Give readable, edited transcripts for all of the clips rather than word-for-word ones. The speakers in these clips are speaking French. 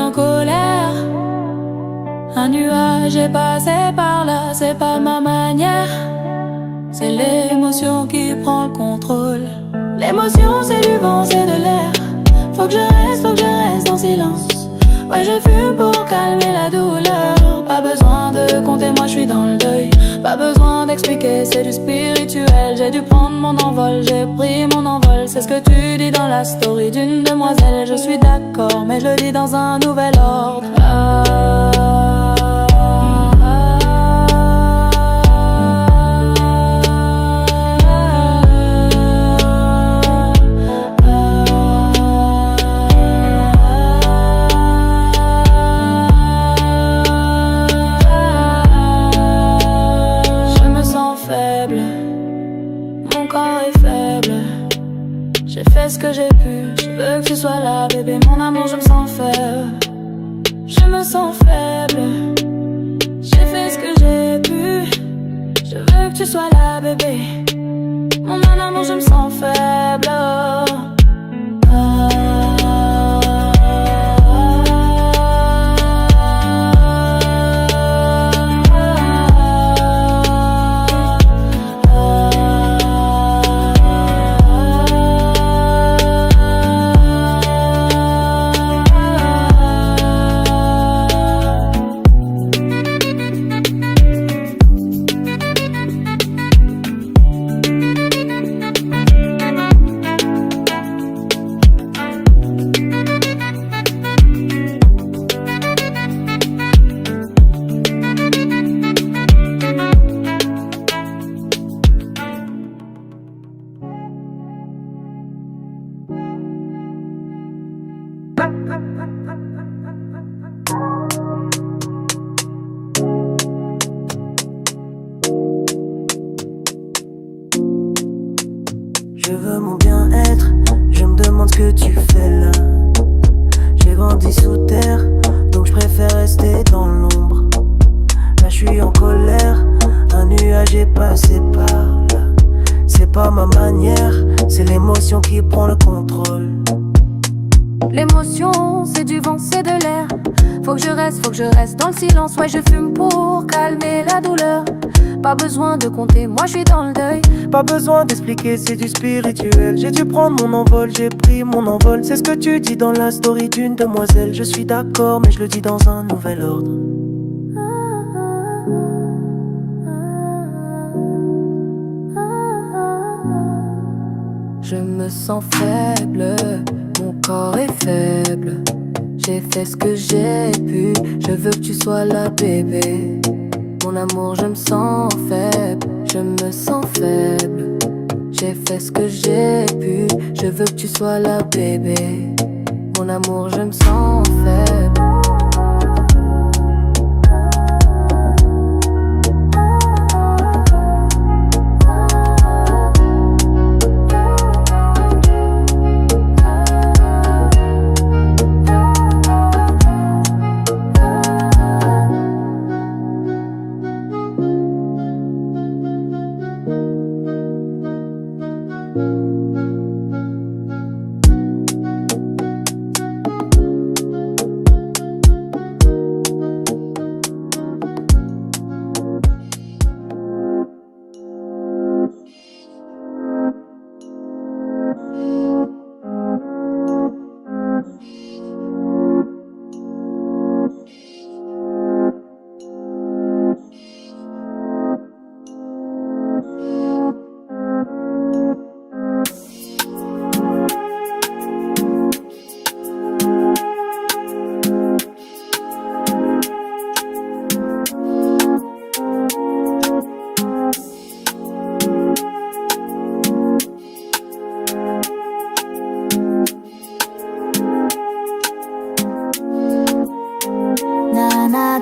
en colère. Un nuage est passé par là, c'est pas ma manière. C'est l'émotion qui prend le contrôle. L'émotion c'est du vent, c'est de l'air. Faut que je reste en silence. Ouais, je fume pour calmer la douleur. Pas besoin de compter, moi je suis dans le deuil. Pas besoin d'expliquer, c'est du spirituel. J'ai dû prendre mon envol, j'ai pris mon envol. C'est ce que tu dis dans la story d'une demoiselle. Je suis d'accord, mais je le dis dans un nouvel ordre. Ce que j'ai pu, je veux que tu sois là, bébé. Mon amour, je me sens faible. Je me sens faible. J'ai fait ce que j'ai pu. Je veux que tu sois là, bébé. Mon amour, je me sens faible. Je veux mon bien-être, je me demande ce que tu fais là. J'ai grandi sous terre, donc je préfère rester dans l'ombre. Là je suis en colère, un nuage est passé par là. C'est pas ma manière, c'est l'émotion qui prend le contrôle. L'émotion, c'est du vent, c'est de l'air. Faut que je reste dans le silence. Ouais, je fume pour calmer la douleur. Pas besoin de compter, moi je suis dans le deuil. Pas besoin d'expliquer, c'est du spirituel. J'ai dû prendre mon envol, j'ai pris mon envol. C'est ce que tu dis dans la story d'une demoiselle. Je suis d'accord, mais je le dis dans un nouvel ordre. Je me sens faible, mon corps est faible. J'ai fait ce que j'ai pu, je veux que tu sois là, bébé. Mon amour, je me sens faible, je me sens faible. J'ai fait ce que j'ai pu, je veux que tu sois là, bébé. Mon amour, je me sens faible.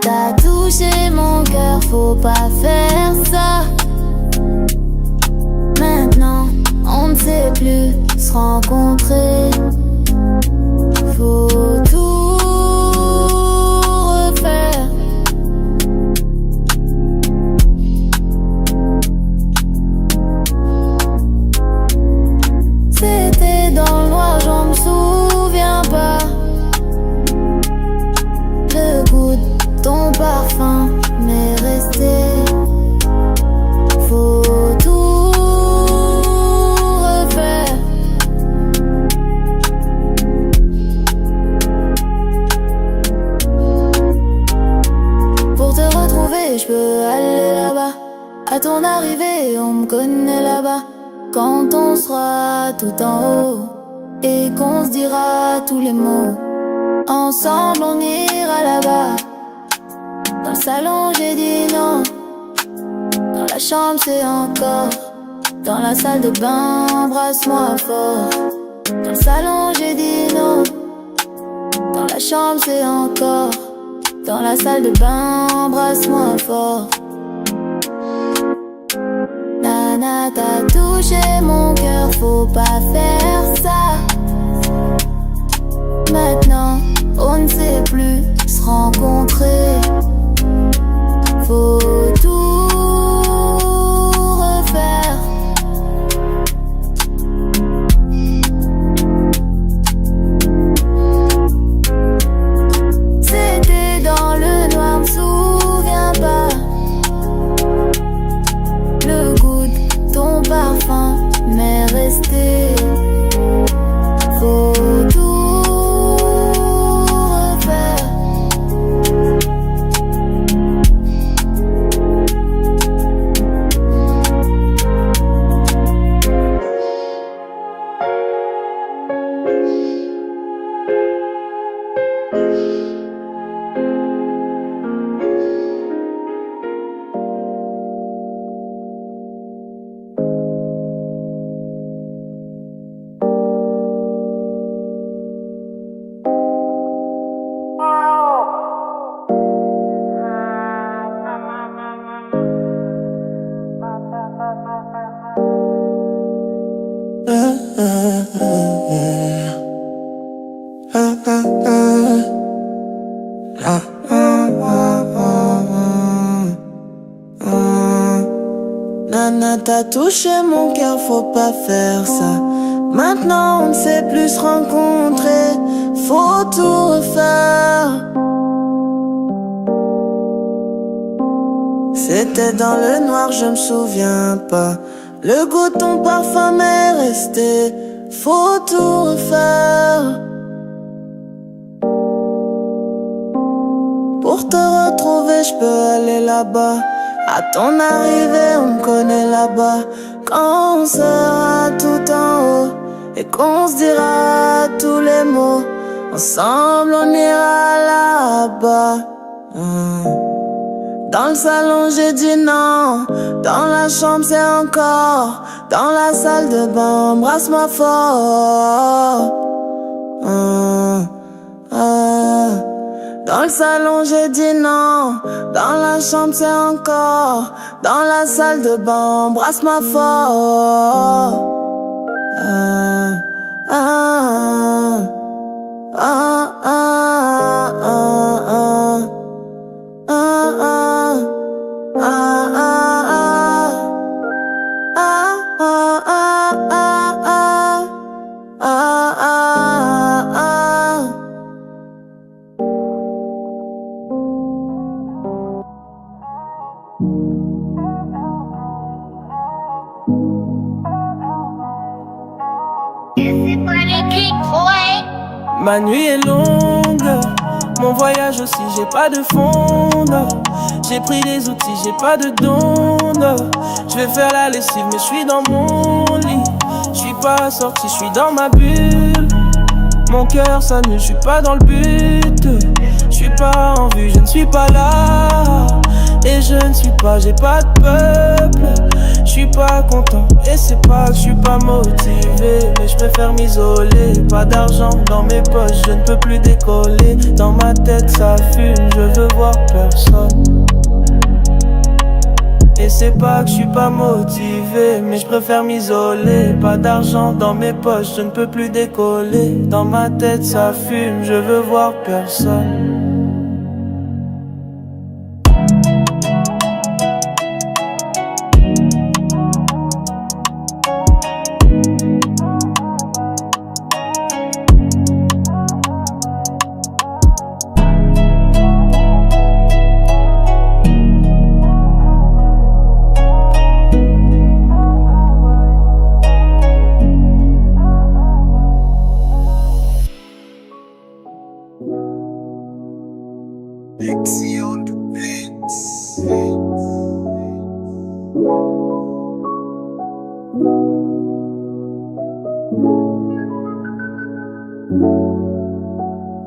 T'as touché mon cœur, faut pas faire ça. Maintenant, on ne sait plus se rencontrer. Faut tout refaire. C'était dans le noir, j'en me souviens pas. ton arrivée, on me connaît là-bas. Quand on sera tout en haut et qu'on se dira tous les mots, ensemble on ira là-bas. Dans le salon j'ai dit non, dans la chambre c'est encore, dans la salle de bain embrasse-moi fort. Dans le salon j'ai dit non, dans la chambre c'est encore, dans la salle de bain embrasse-moi fort. Nana, t'as touché mon cœur, faut pas faire ça. Maintenant, on ne sait plus se rencontrer. Faut tout refaire. C'était dans le noir, me souviens pas. Le goût de ton parfum m'est resté. Faut tout refaire. Nana, t'as touché mon cœur, faut pas faire ça. Maintenant on ne sait plus se rencontrer. Faut tout refaire. C'était dans le noir, je me souviens pas. Le goût de ton parfum m'est resté. Faut tout refaire. Pour te retrouver, je peux aller là-bas. À ton arrivée, on me connaît là-bas. Quand on sera tout en haut et qu'on se dira tous les mots, ensemble on ira là-bas. Dans le salon j'ai dit non, dans la chambre c'est encore, dans la salle de bain embrasse-moi fort. Dans le salon j'ai dit non, dans la chambre c'est encore, dans la salle de bain embrasse-moi fort. Ma nuit est longue, mon voyage aussi, j'ai pas de fonde. J'ai pris des outils, j'ai pas de donde. Je vais faire la lessive, mais je suis dans mon lit. Je suis pas sorti, je suis dans ma bulle. Mon cœur s'annule, je suis pas dans le but. Je suis pas en vue, je ne suis pas là. Et je ne suis pas, j'ai pas de peuple. Je suis pas content, et c'est pas que je suis pas motivé, mais je préfère m'isoler. Pas d'argent dans mes poches, je ne peux plus décoller. Dans ma tête ça fume, je veux voir personne. Et c'est pas que je suis pas motivé, mais je préfère m'isoler. Pas d'argent dans mes poches, je ne peux plus décoller. Dans ma tête ça fume, je veux voir personne.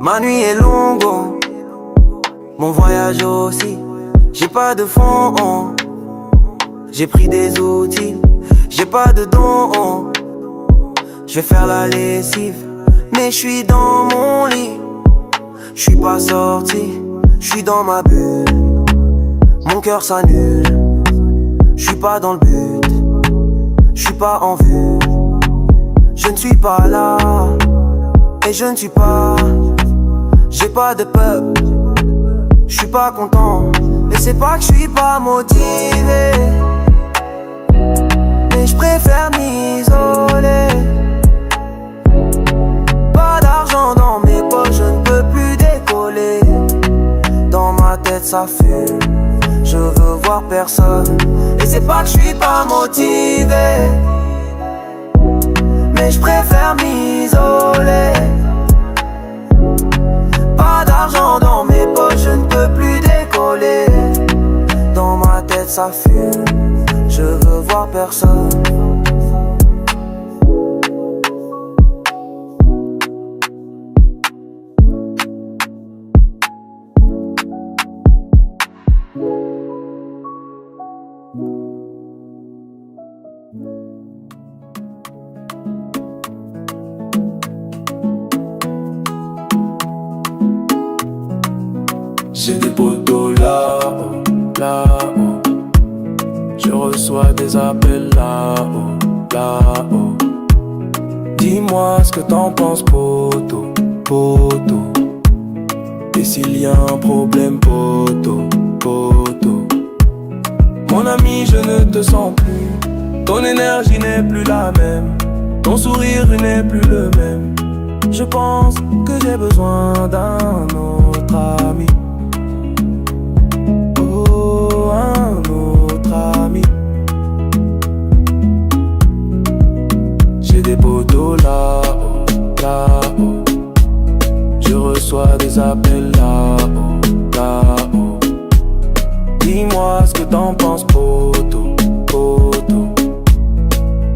Ma nuit est longue, oh. Mon voyage aussi. J'ai pas de fond, oh. J'ai pris des outils. J'ai pas de dons, oh. Je vais faire la lessive, mais je suis dans mon lit. Je suis pas sorti, je suis dans ma bulle. Mon cœur s'annule, je suis pas dans le but. Je suis pas en vue, je ne suis pas là. Et je ne suis pas, j'ai pas de peuple. Je suis pas content, et c'est pas que je suis pas motivé, mais je préfère m'isoler. Pas d'argent dans mes poches, je ne peux plus décoller. Dans ma tête ça fume, je veux voir personne. Et c'est pas que je suis pas motivé, mais je préfère m'isoler. Pas d'argent dans mes poches, je ne peux plus décoller. Dans ma tête ça fume, je veux voir personne. J'ai des potos là-haut, là-haut. Je reçois des appels là-haut, là-haut. Dis-moi ce que t'en penses, poto, poto. Et s'il y a un problème, poto, poto. Mon ami, je ne te sens plus. Ton énergie n'est plus la même. Ton sourire n'est plus le même. Je pense que j'ai besoin d'un autre ami. Un autre ami. J'ai des potos là-haut, là-haut. Je reçois des appels là-haut, là-haut. Dis-moi ce que t'en penses, poto, poto.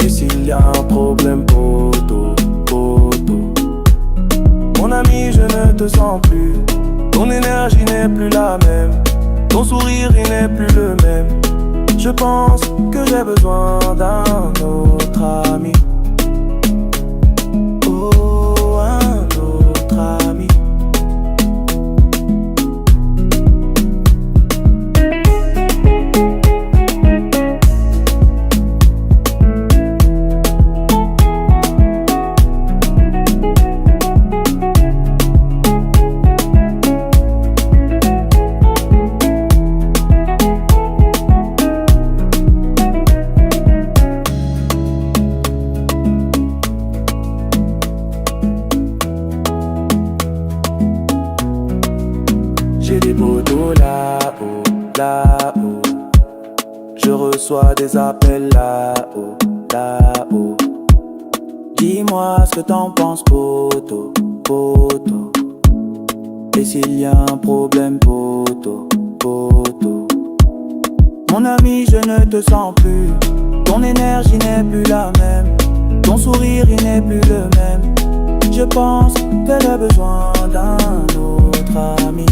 Et s'il y a un problème, poto, poto. Mon ami, je ne te sens plus. Ton énergie n'est plus la même. Ton sourire, il n'est plus le même. Je pense que j'ai besoin d'un autre ami. Oh, un autre ami. J'ai des potos là-haut, là-haut. Je reçois des appels là-haut, là-haut. Dis-moi ce que t'en penses, poto, poto. Et s'il y a un problème, poto, poto. Mon ami, je ne te sens plus. Ton énergie n'est plus la même. Ton sourire, il n'est plus le même. Je pense que j'ai besoin d'un autre ami.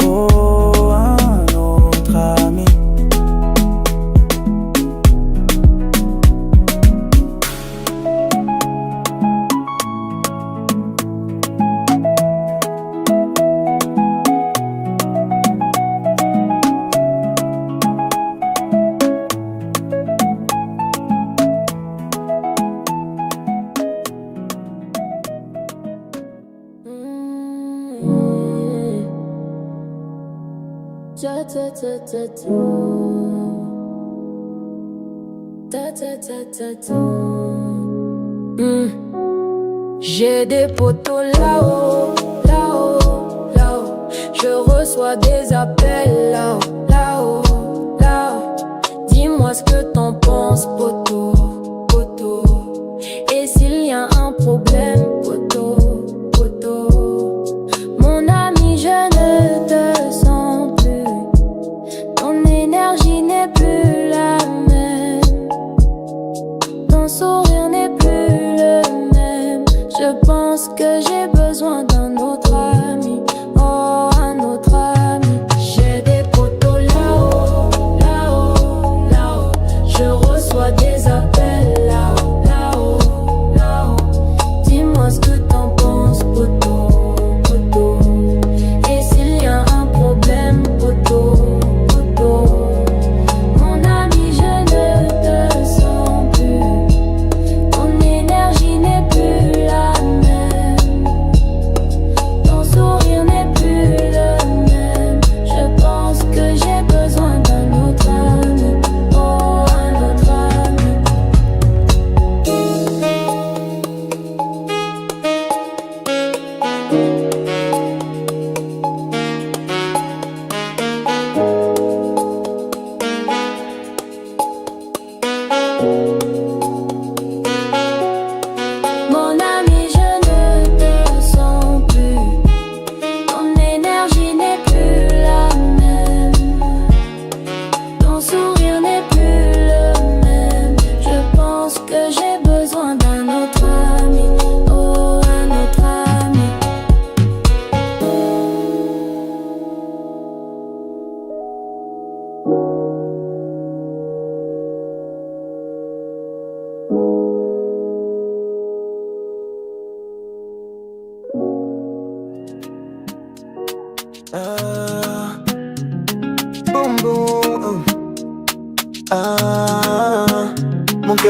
Oh, un autre ami. J'ai des potos là-haut, là-haut, là-haut. Je reçois des appels là-haut, là-haut, là-haut. Dis-moi ce que t'en penses, poto, poto. Et s'il y a un problème, poto, poto. Mon ami, je ne te sens plus. Ton énergie n'est plus la même. Ton sourire n'est plus le même. Je pense que j'ai besoin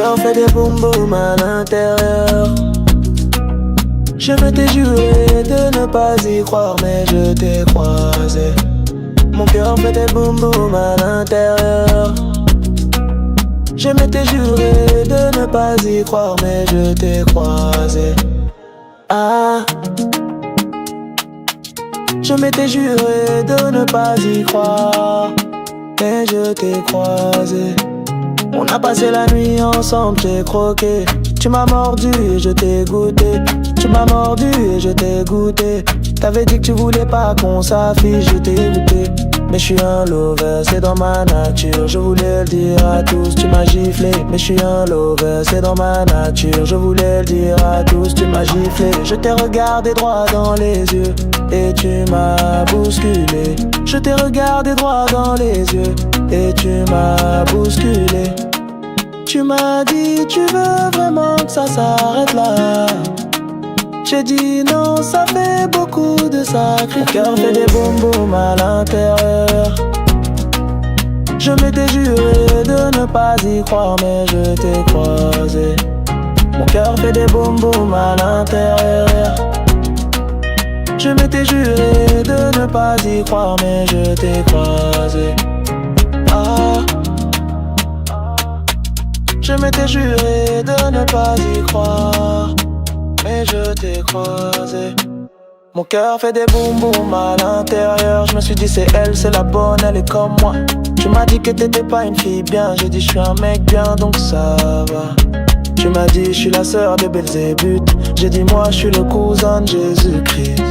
cœur fait des boum boum à l'intérieur. Je m'étais juré de ne pas y croire, mais je t'ai croisé. Mon cœur fait des boum boum à l'intérieur. Je m'étais juré de ne pas y croire, mais je t'ai croisé. Ah, je m'étais juré de ne pas y croire, mais je t'ai croisé. On a passé la nuit ensemble, j'ai croqué. Tu m'as mordu et je t'ai goûté. Tu m'as mordu et je t'ai goûté. T'avais dit que tu voulais pas qu'on s'affiche, je t'ai goûté. Mais je suis un lover, c'est dans ma nature. Je voulais le dire à tous, tu m'as giflé. Mais je suis un lover, c'est dans ma nature. Je voulais le dire à tous, tu m'as giflé. Je t'ai regardé droit dans les yeux et tu m'as bousculé. Je t'ai regardé droit dans les yeux et tu m'as bousculé. Tu m'as dit tu veux vraiment que ça s'arrête là. J'ai dit non, ça fait beaucoup de sacrifices. Mon cœur fait des boum boum à l'intérieur. Je m'étais juré de ne pas y croire, mais je t'ai croisé. Mon cœur fait des boum boum à l'intérieur. Je m'étais juré de ne pas y croire, mais je t'ai croisé. Ah, je m'étais juré de ne pas y croire, mais je t'ai croisé. Mon cœur fait des boum boum à l'intérieur. Je me suis dit c'est elle, c'est la bonne, elle est comme moi. Tu m'as dit que t'étais pas une fille bien. J'ai dit je suis un mec bien, donc ça va. Tu m'as dit je suis la sœur de Belzébuth. J'ai dit moi je suis le cousin de Jésus-Christ.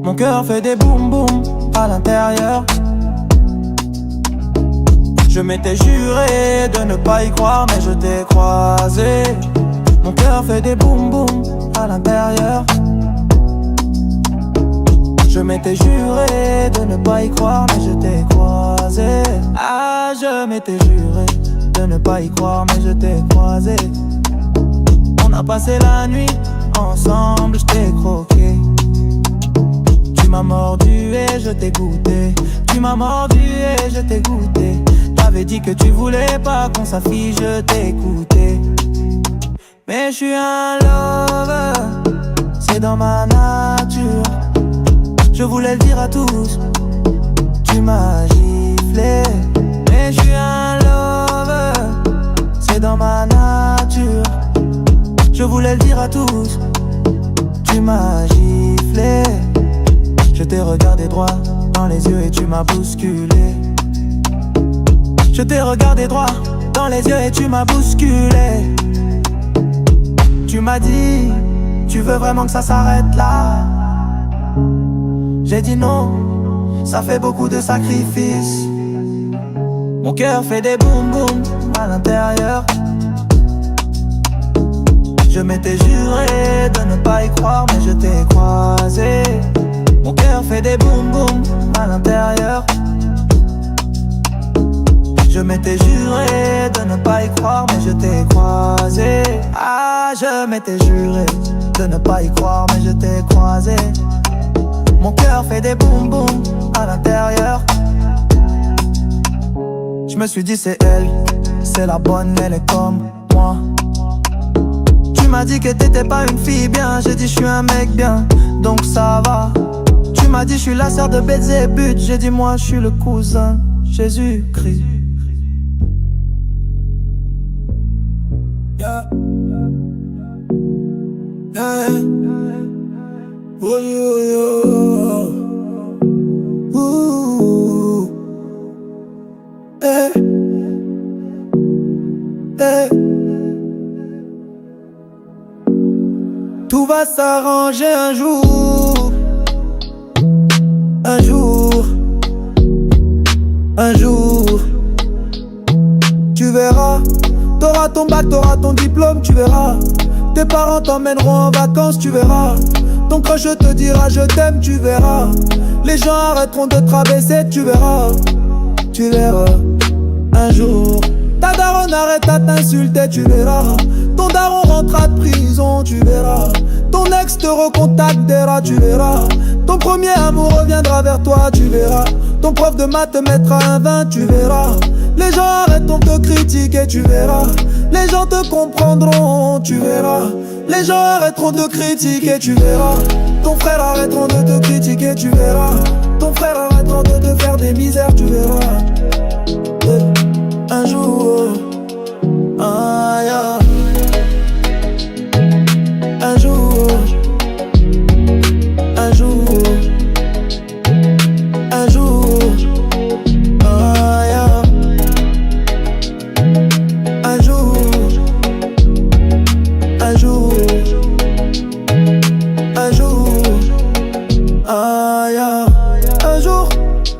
Mon cœur fait des boum boum à l'intérieur. Je m'étais juré de ne pas y croire, mais je t'ai croisé. Mon cœur fait des boum boum à l'intérieur. Je m'étais juré de ne pas y croire, mais je t'ai croisé. Ah, je m'étais juré de ne pas y croire, mais je t'ai croisé. On a passé la nuit ensemble, je t'ai croqué. Tu m'as mordu et je t'ai goûté. Tu m'as mordu et je t'ai goûté. T'avais dit que tu voulais pas qu'on s'affiche, je t'ai écouté. Mais je suis un lover, c'est dans ma nature. Je voulais le dire à tous, tu m'as giflé. Mais je suis un lover, c'est dans ma nature. Je voulais le dire à tous, tu m'as giflé. Je t'ai regardé droit dans les yeux et tu m'as bousculé. Je t'ai regardé droit dans les yeux et tu m'as bousculé. Tu m'as dit, tu veux vraiment que ça s'arrête là? J'ai dit non, ça fait beaucoup de sacrifices. Mon cœur fait des boum boum à l'intérieur. Je m'étais juré de ne pas y croire, mais je t'ai croisé. Mon cœur fait des boum boum à l'intérieur. Je m'étais juré de ne pas y croire, mais je t'ai croisé. Ah, je m'étais juré de ne pas y croire, mais je t'ai croisé. Mon cœur fait des boum boum à l'intérieur. Je me suis dit c'est elle, c'est la bonne, elle est comme moi. Tu m'as dit que t'étais pas une fille bien. J'ai dit je suis un mec bien, donc ça va. Tu m'as dit je suis la sœur de Belzébuth. J'ai dit moi je suis le cousin Jésus-Christ. Yeah. Yeah. Oh, yo, yo. Ooh. Eh. Eh. Tout va s'arranger un jour. Un jour. Un jour. Tu verras. T'auras ton bac, t'auras ton diplôme, tu verras. Tes parents t'emmèneront en vacances, tu verras. Ton crush te dira je t'aime, tu verras. Les gens arrêteront de te rabaisser, tu verras. Tu verras, un jour ta daronne arrête à t'insulter, tu verras. Ton daron rentrera de prison, tu verras. Ton ex te recontactera, tu verras. Ton premier amour reviendra vers toi, tu verras. Ton prof de maths te mettra un 20, tu verras. Les gens arrêteront de te critiquer, tu verras. Les gens te comprendront, tu verras. Les gens arrêteront de critiquer, tu verras. Ton frère arrêteront de te critiquer, tu verras. Ton frère arrêteront de te faire des misères, tu verras. Un jour, ah yeah. Un jour, un jour, un jour, ah yeah. Un jour, un jour, un jour, ah yeah. Un jour,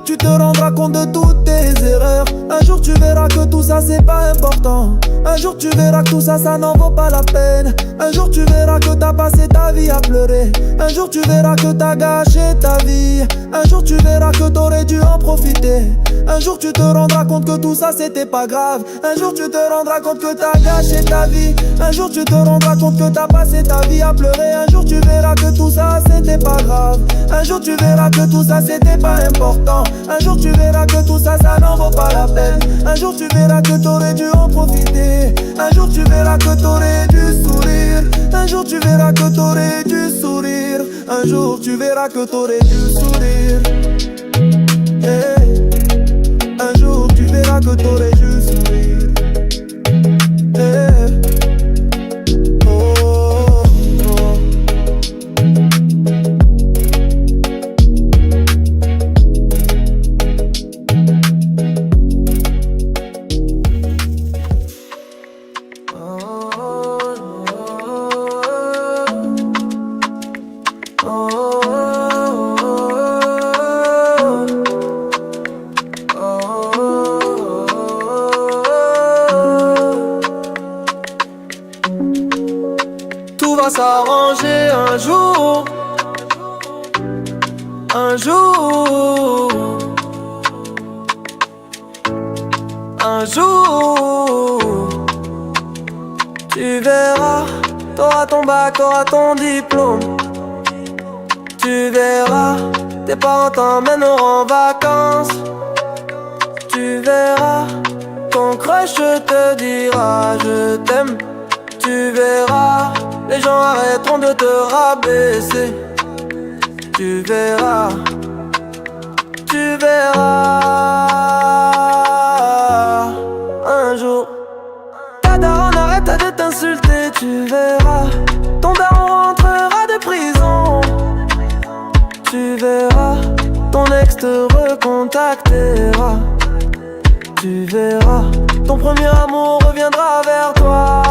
tu te rendras compte de toutes tes erreurs. Un jour tu verras que tout ça c'est pas important. Un jour tu verras que tout ça ça n'en vaut pas la peine. Un jour tu verras que t'as passé ta vie à pleurer. Un jour tu verras que t'as gâché ta vie. Un jour tu verras que t'aurais dû en profiter. Un jour tu te rendras compte que tout ça c'était pas grave. Un jour tu te rendras compte que t'as gâché ta vie. Un jour tu te rendras compte que t'as passé ta vie à pleurer. Un jour tu verras que tout ça c'était pas grave. Un jour tu verras que tout ça c'était pas important. Un jour tu verras que tout ça ça n'en vaut pas la peine. Un jour tu verras que t'aurais dû en profiter. Un jour tu verras que t'aurais dû sourire. Un jour tu verras que t'aurais dû sourire. Un jour tu verras que t'aurais dû sourire. Hey. Un jour tu verras que t'aurais dû sourire. Hey. Oh, oh. Tout va s'arranger un jour. Un jour. Un jour. Tu verras, t'auras ton bac, t'auras ton diplôme. Tu verras, tes parents t'emmèneront en vacances. Tu verras, ton crush te dira je t'aime. Tu verras, les gens arrêteront de te rabaisser. Tu verras, tu verras. Un jour, ta daronne arrête de t'insulter. Tu verras, ton daron rentrera de prison. Tu verras, ton ex te recontactera. Tu verras, ton premier amour reviendra vers toi.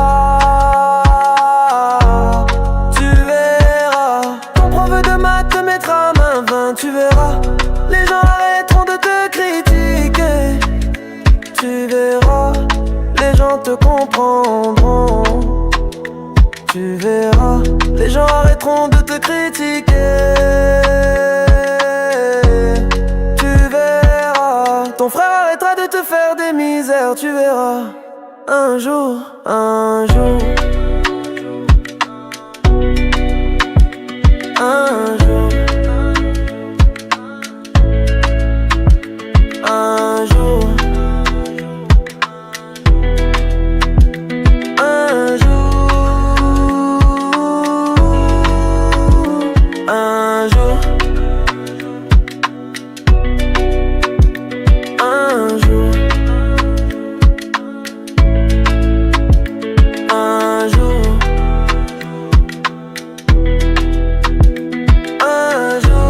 Tu verras, ton prof de maths te mettra main 20. Tu verras, les gens arrêteront de te critiquer. Tu verras, les gens te comprendront. Tu verras, les gens arrêteront de te critiquer. Tu verras, ton frère arrêtera de te faire des misères. Tu verras, un jour, un jour. Un jour. Un jour. Un jour. Un jour. Un jour. Un jour. Un jour.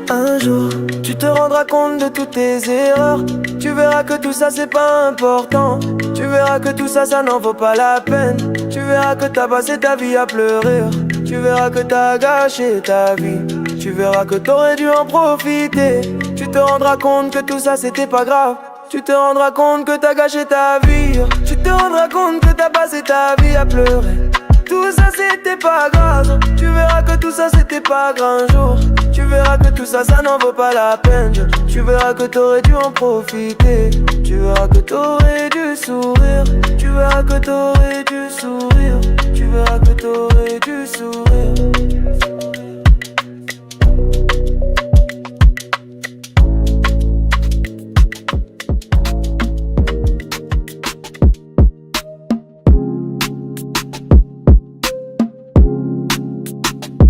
Un jour, tu te rendras compte de toutes tes erreurs. Tu verras que tout ça c'est pas important. Tu verras que tout ça ça n'en vaut pas la peine. Tu verras que t'as passé ta vie à pleurer. Tu verras que t'as gâché ta vie. Tu verras que t'aurais dû en profiter. Tu te rendras compte que tout ça c'était pas grave. tu te rendras compte que t'as gâché ta vie. Tu te rendras compte que t'as passé ta vie à pleurer. Tout ça c'était pas grave. Tu verras que tout ça c'était pas grand jour. Tu verras que tout ça, ça n'en vaut pas la peine. Tu verras que t'aurais dû en profiter. Tu verras que t'aurais dû sourire. Tu verras que t'aurais dû sourire. Tu verras que t'aurais dû sourire.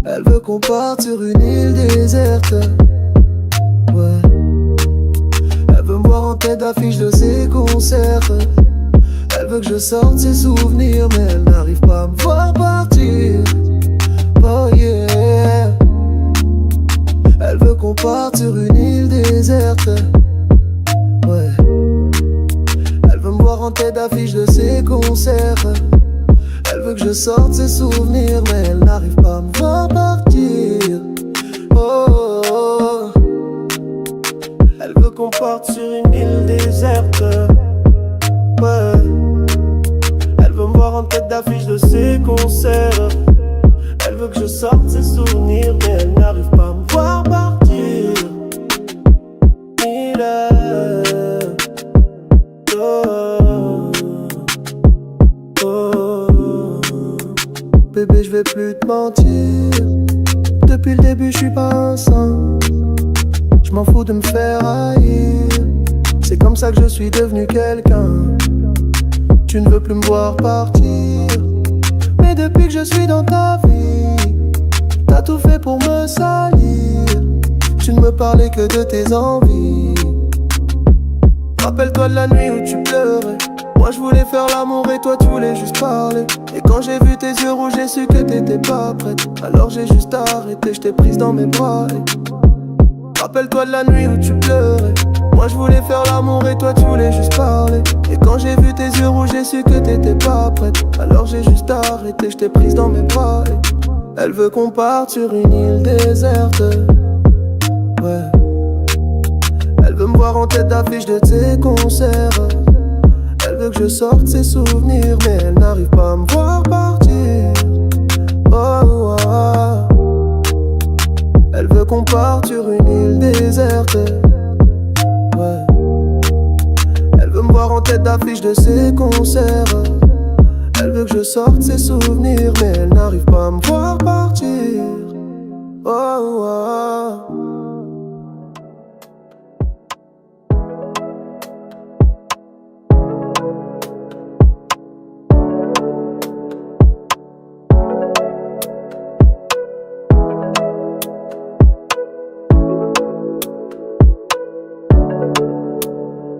Elle veut qu'on parte sur une île déserte. Ouais. Elle veut me voir en tête d'affiche de ses concerts. Elle veut que je sorte ses souvenirs, mais elle n'arrive pas à me voir partir. Oh yeah. Elle veut qu'on parte sur une île déserte. Ouais. Elle veut me voir en tête d'affiche de ses concerts. Elle veut que je sorte ses souvenirs, mais elle n'arrive pas à me voir partir. Oh, oh, oh. Elle veut qu'on parte sur une île déserte. Ouais. Elle veut me voir en tête d'affiche de ses concerts. Elle veut que je sorte ses souvenirs, mais elle n'arrive pas à me voir partir. Bébé, je vais plus te mentir. Depuis le début, je suis pas un saint. Je m'en fous de me faire haïr. C'est comme ça que je suis devenu quelqu'un. Tu ne veux plus me voir partir. Mais depuis que je suis dans ta vie, t'as tout fait pour me salir. Tu ne me parlais que de tes envies. Rappelle-toi de la nuit où tu pleurais. Moi je voulais faire l'amour et toi tu voulais juste parler. Et quand j'ai vu tes yeux rouges, j'ai su que t'étais pas prête. Alors j'ai juste arrêté, je t'ai prise dans mes bras et... Rappelle-toi de la nuit où tu pleurais. Moi je voulais faire l'amour et toi tu voulais juste parler. Et quand j'ai vu tes yeux rouges, j'ai su que t'étais pas prête. Alors j'ai juste arrêté, je t'ai prise dans mes bras et... Elle veut qu'on parte sur une île déserte. Ouais. Elle veut me voir en tête d'affiche de tes concerts. Elle veut que je sorte ses souvenirs, mais elle n'arrive pas à me voir partir. Oh, oh, oh. Elle veut qu'on parte sur une île déserte. Ouais. Elle veut me voir en tête d'affiche de ses concerts. Elle veut que je sorte ses souvenirs, mais elle n'arrive pas à me voir partir. Oh, oh, oh.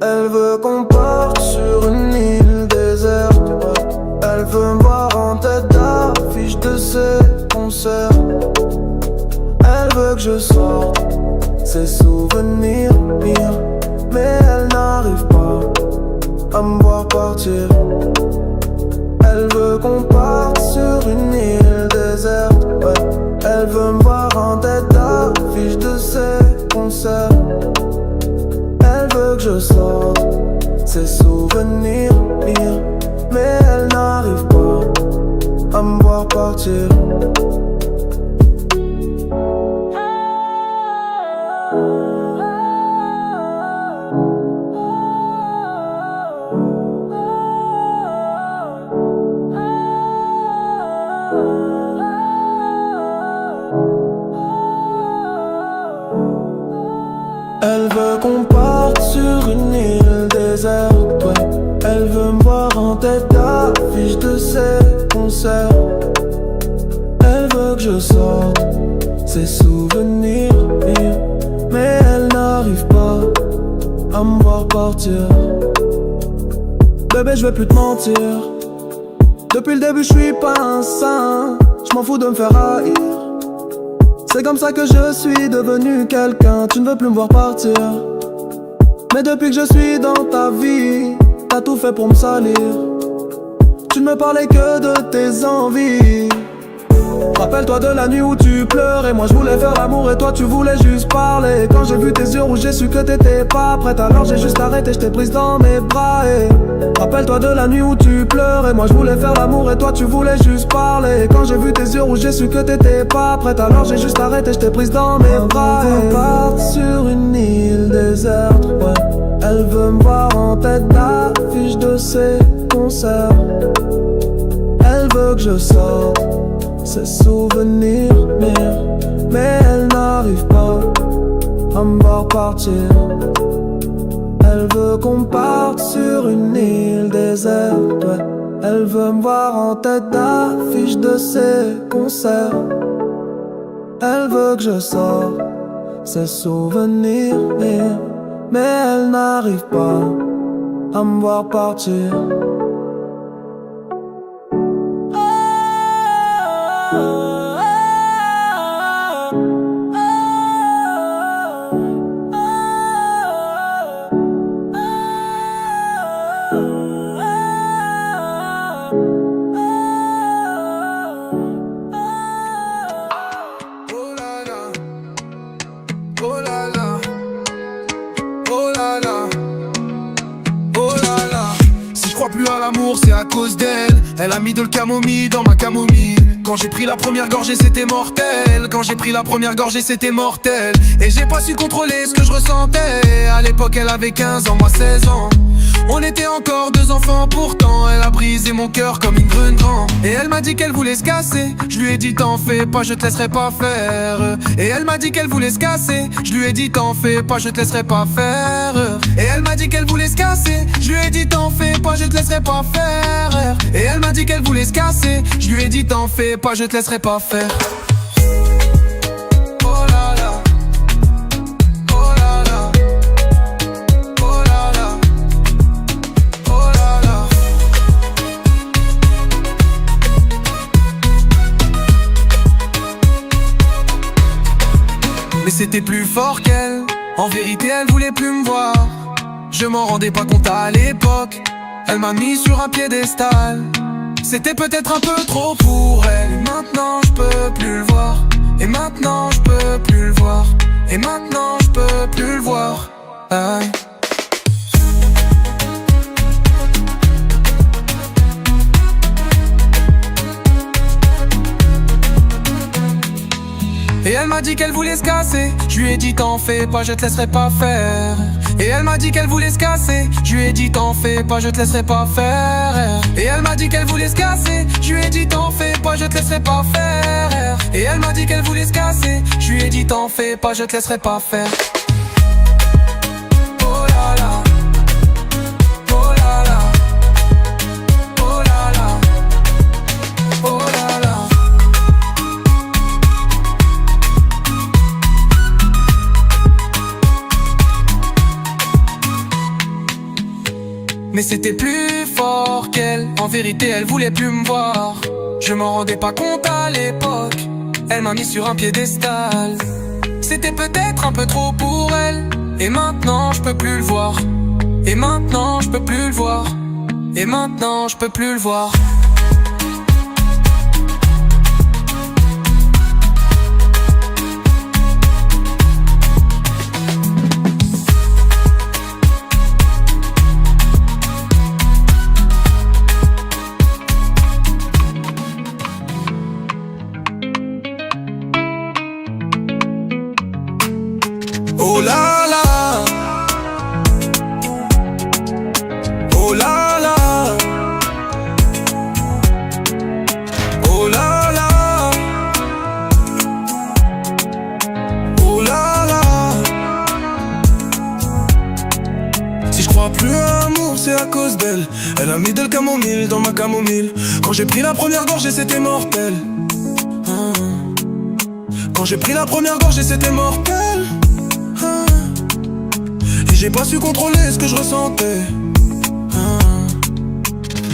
Elle veut qu'on parte sur une île déserte. Elle veut me voir en tête d'affiche de ses concerts. Elle veut que je sorte ses souvenirs, mais elle n'arrive pas à me voir partir. Elle veut qu'on parte sur une île déserte. Ouais. Elle veut me voir en tête d'affiche de ses concerts. Elle veut que je sorte ses souvenirs, mais elle n'arrive pas à me voir partir. Elle veut qu'on parte sur une île déserte, ouais. Elle veut me voir en tête d'affiche de ses concerts. Elle veut que je sorte ses souvenirs, mais elle n'arrive pas à me voir partir. Bébé, je vais plus te mentir. Depuis le début, je suis pas un saint. Je m'en fous de me faire haïr. C'est comme ça que je suis devenu quelqu'un. Tu ne veux plus me voir partir. Mais depuis que je suis dans ta vie, t'as tout fait pour me salir. Tu ne me parlais que de tes envies. Rappelle-toi de la nuit où tu pleurais. Moi je voulais faire l'amour et toi tu voulais juste parler. Quand j'ai vu tes yeux rouges, j'ai su que t'étais pas prête. Alors j'ai juste arrêté, je t'ai prise dans mes bras. Rappelle-toi de la nuit où tu pleurais. Moi je voulais faire l'amour et toi tu voulais juste parler. Quand j'ai vu tes yeux rouges, j'ai su que t'étais pas prête. Alors j'ai juste arrêté, je t'ai prise dans mes bras. Elle part sur une île déserte, ouais. Elle veut me voir en tête d'affiche de ses concerts. Elle veut que je sorte ses souvenirs, mais elle n'arrive pas à me voir partir. Elle veut qu'on parte sur une île déserte, ouais. Elle veut me voir en tête d'affiche de ses concerts. Elle veut que je sorte ses souvenirs, mais elle n'arrive pas à me voir partir. C'est à cause d'elle. Elle a mis de le camomille dans ma camomille. Quand j'ai pris la première gorgée c'était mortel. Quand j'ai pris la première gorgée c'était mortel. Et j'ai pas su contrôler ce que je ressentais. À l'époque elle avait 15 ans, moi 16 ans. On était encore deux enfants, pourtant elle a brisé mon cœur comme une grune-grand. Et elle m'a dit qu'elle voulait se casser. Je lui ai dit t'en fais pas, je te laisserai pas faire. Et elle m'a dit qu'elle voulait se casser. Je lui ai dit t'en fais pas, je te laisserai pas faire. Et elle m'a dit qu'elle voulait se casser. Je lui ai dit t'en fais pas, je te laisserai pas faire. Et elle m'a dit qu'elle voulait se casser. Je lui ai dit t'en fais pas, je te laisserai pas faire. Mais c'était plus fort qu'elle. En vérité elle voulait plus me voir. Je m'en rendais pas compte à l'époque. Elle m'a mis sur un piédestal. C'était peut-être un peu trop pour elle. Et maintenant je peux plus le voir. Et maintenant je peux plus le voir. Et maintenant je peux plus le voir. Aïe. Et elle m'a dit qu'elle voulait se casser. Je lui ai dit t'en fais pas, je te laisserai pas faire. Et elle m'a dit qu'elle voulait se casser. Je lui ai dit t'en fais pas, je te laisserai pas faire. Et elle m'a dit qu'elle voulait se casser. Je lui ai dit t'en fais pas, je te laisserai pas faire. Et elle m'a dit qu'elle voulait se casser. Je lui ai dit t'en fais pas, je te laisserai pas faire. Oh là là. Oh là là. Oh là là. Oh là là. Mais c'était plus fort qu'elle. En vérité elle voulait plus me voir. Je m'en rendais pas compte à l'époque. Elle m'a mis sur un piédestal. C'était peut-être un peu trop pour elle. Et maintenant je peux plus le voir. Et maintenant je peux plus le voir. Et maintenant je peux plus le voir. Oh là là. Oh là là. Oh là là. Oh là là. Si je crois plus à l'amour, c'est à cause d'elle. Elle a mis de la camomille dans ma camomille. Quand j'ai pris la première gorgée, c'était mortel. Quand j'ai pris la première gorgée, c'était mortel. J'ai pas su contrôler ce que je ressentais.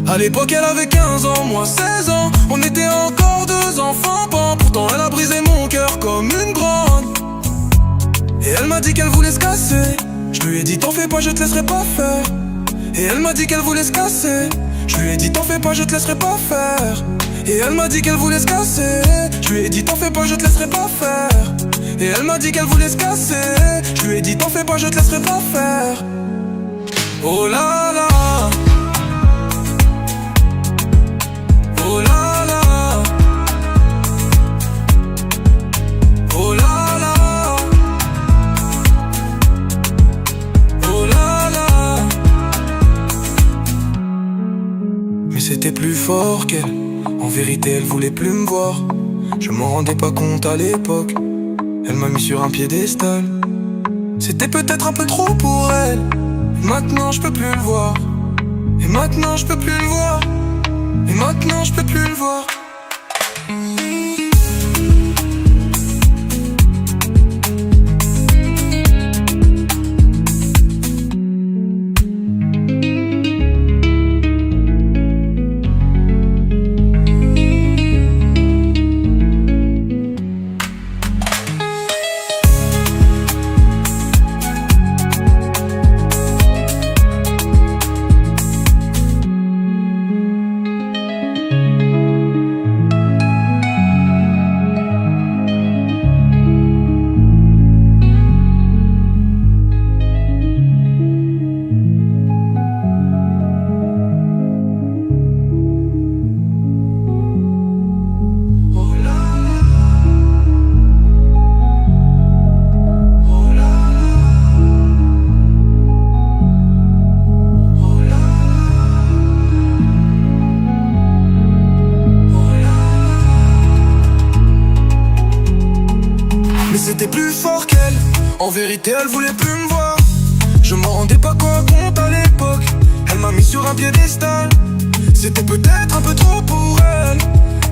À l'époque elle avait 15 ans, moi 16 ans. On était encore deux enfants, pourtant elle a brisé mon cœur comme une grande. Et elle m'a dit qu'elle voulait se casser. Je lui ai dit t'en fais pas, je te laisserai pas faire. Et elle m'a dit qu'elle voulait se casser. Je lui ai dit t'en fais pas, je te laisserai pas faire. Et elle m'a dit qu'elle voulait se casser. Je lui ai dit t'en fais pas, je te laisserai pas faire. Et elle m'a dit qu'elle voulait se casser. Je lui ai dit t'en fais pas, je te laisserai pas faire. Oh là là. Oh là là. Oh là là. Oh là là. Mais c'était plus fort qu'elle. En vérité elle voulait plus me voir. Je m'en rendais pas compte à l'époque. Elle m'a mis sur un piédestal. C'était peut-être un peu trop pour elle. Et maintenant je peux plus le voir. Et maintenant je peux plus le voir. Et maintenant je peux plus le voir. C'était plus fort qu'elle. En vérité elle voulait plus me voir. Je m'en rendais pas compte à l'époque. Elle m'a mis sur un piédestal. C'était peut-être un peu trop pour elle.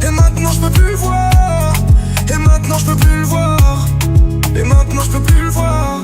Et maintenant je peux plus le voir. Et maintenant je peux plus le voir. Et maintenant je peux plus le voir.